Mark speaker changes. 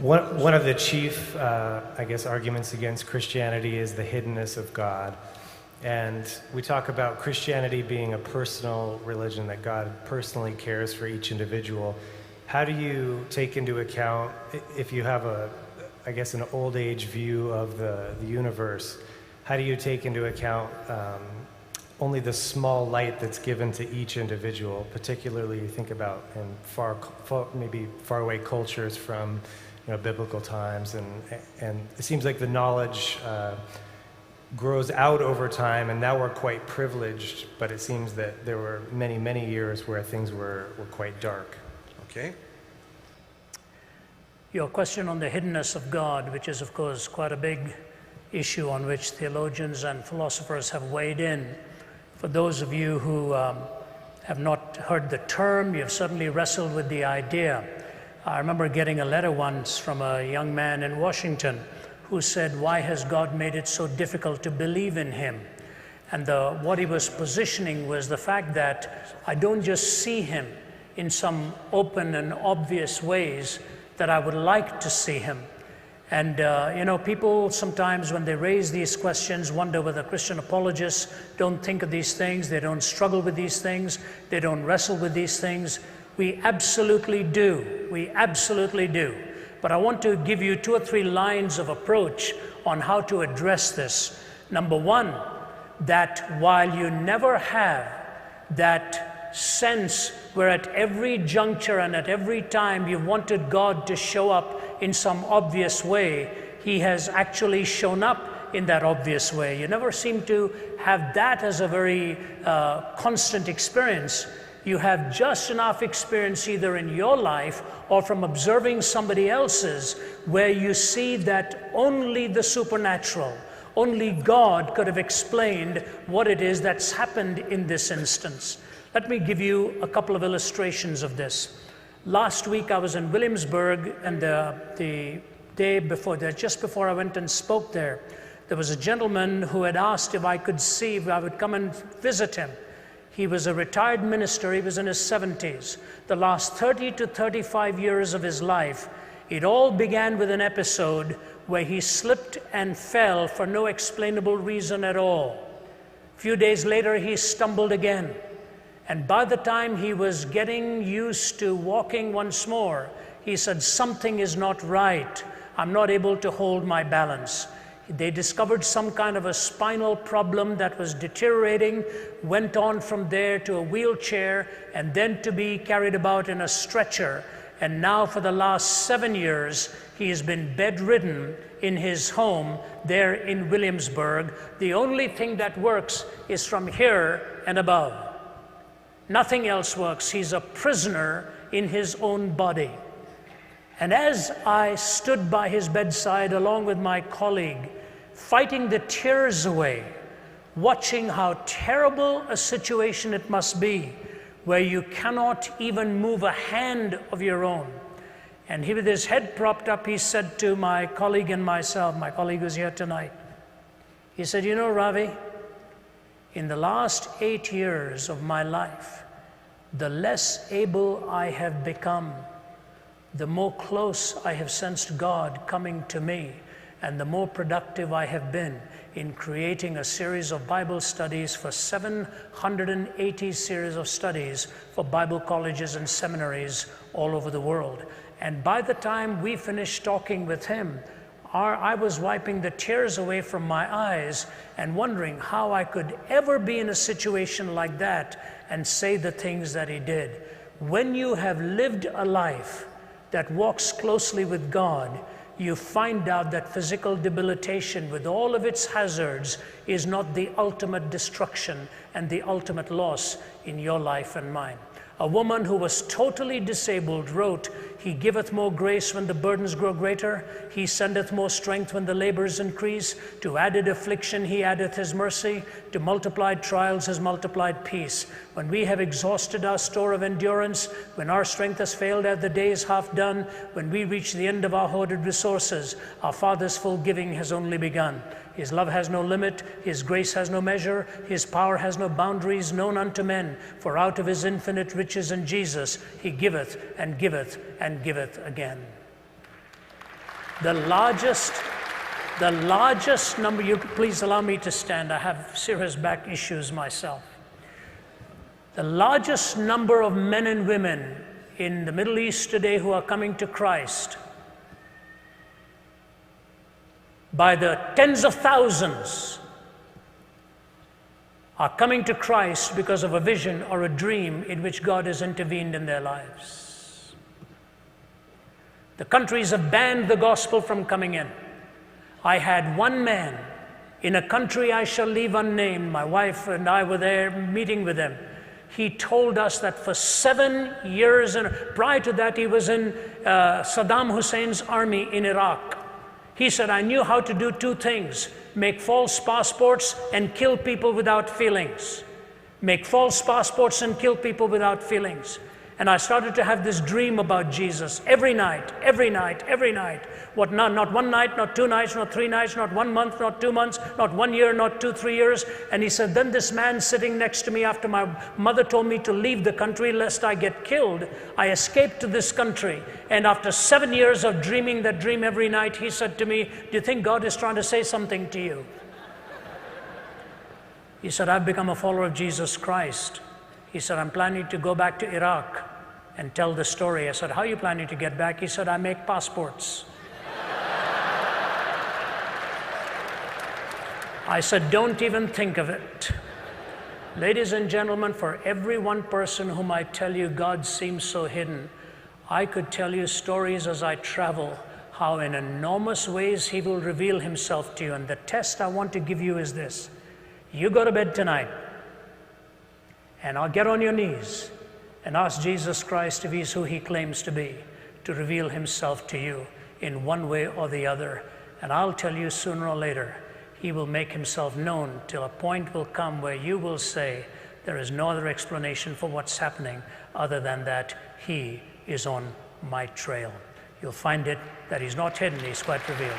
Speaker 1: One of the chief, I guess, arguments against Christianity is the hiddenness of God. And we talk about Christianity being a personal religion, that God personally cares for each individual. How do you take into account, if you have I guess, an old age view of the universe, how do you take into account only the small light that's given to each individual, particularly you think about in maybe faraway cultures from biblical times, and it seems like the knowledge grows out over time, and now we're quite privileged, but it seems that there were many, many years where things were quite dark.
Speaker 2: Okay.
Speaker 3: Your question on the hiddenness of God, which is of course quite a big issue on which theologians and philosophers have weighed in. For those of you who have not heard the term, you've certainly wrestled with the idea. I remember getting a letter once from a young man in Washington who said, "Why has God made it so difficult to believe in him?" And what he was positioning was the fact that I don't just see him in some open and obvious ways that I would like to see him. And people sometimes when they raise these questions wonder whether Christian apologists don't think of these things, they don't struggle with these things, they don't wrestle with these things. We absolutely do. We absolutely do. But I want to give you 2 or 3 lines of approach on how to address this. Number one, that while you never have that sense where at every juncture and at every time you wanted God to show up in some obvious way, he has actually shown up in that obvious way. You never seem to have that as a very constant experience. You have just enough experience either in your life or from observing somebody else's where you see that only the supernatural, only God could have explained what it is that's happened in this instance. Let me give you a couple of illustrations of this. Last week I was in Williamsburg, and the day before that, just before I went and spoke there was a gentleman who had asked if I would come and visit him. He was a retired minister. He was in his 70s. The last 30 to 35 years of his life, it all began with an episode where he slipped and fell for no explainable reason at all. A few days later, he stumbled again. And by the time he was getting used to walking once more, he said, "Something is not right. I'm not able to hold my balance." They discovered some kind of a spinal problem that was deteriorating, went on from there to a wheelchair, and then to be carried about in a stretcher. And now for the last 7 years, he has been bedridden in his home there in Williamsburg. The only thing that works is from here and above. Nothing else works. He's a prisoner in his own body. And as I stood by his bedside along with my colleague, fighting the tears away, watching how terrible a situation it must be, where you cannot even move a hand of your own. And he, with his head propped up, he said to my colleague and myself, my colleague was here tonight, he said, "You know, Ravi, in the last 8 years of my life, the less able I have become, the more close I have sensed God coming to me, and the more productive I have been in creating a series of Bible studies for 780 series of studies for Bible colleges and seminaries all over the world." And by the time we finished talking with him, I was wiping the tears away from my eyes and wondering how I could ever be in a situation like that and say the things that he did. When you have lived a life that walks closely with God, you find out that physical debilitation with all of its hazards is not the ultimate destruction and the ultimate loss in your life and mine. A woman who was totally disabled wrote, "He giveth more grace when the burdens grow greater. He sendeth more strength when the labors increase. To added affliction he addeth his mercy. To multiplied trials his multiplied peace. When we have exhausted our store of endurance, when our strength has failed ere the day is half done, when we reach the end of our hoarded resources, our Father's full giving has only begun. His love has no limit, his grace has no measure, his power has no boundaries known unto men. For out of his infinite riches in Jesus, he giveth and giveth and giveth again." The largest number, you please allow me to stand, I have serious back issues myself. The largest number of men and women in the Middle East today who are coming to Christ by the tens of thousands are coming to Christ because of a vision or a dream in which God has intervened in their lives. The countries have banned the gospel from coming in. I had one man in a country I shall leave unnamed. My wife and I were there meeting with him. He told us that for 7 years, and prior to that he was in Saddam Hussein's army in Iraq. He said, I knew how to do two things: make false passports and kill people without feelings. Make false passports and kill people without feelings. And I started to have this dream about Jesus every night, every night, every night. What, not one night, not 2 nights, not 3 nights, not 1 month, not 2 months, not 1 year, not 2, 3 years. And he said, then this man sitting next to me after my mother told me to leave the country lest I get killed, I escaped to this country. And after 7 years of dreaming that dream every night, he said to me, do you think God is trying to say something to you? He said, I've become a follower of Jesus Christ. He said, I'm planning to go back to Iraq and tell the story. I said, how are you planning to get back? He said, I make passports. I said, don't even think of it. Ladies and gentlemen, for every one person whom I tell you God seems so hidden, I could tell you stories as I travel, how in enormous ways he will reveal himself to you. And the test I want to give you is this. You go to bed tonight, and I'll get on your knees and ask Jesus Christ, if he's who he claims to be, to reveal himself to you in one way or the other. And I'll tell you sooner or later, he will make himself known till a point will come where you will say, there is no other explanation for what's happening other than that he is on my trail. You'll find it that he's not hidden, he's quite revealed.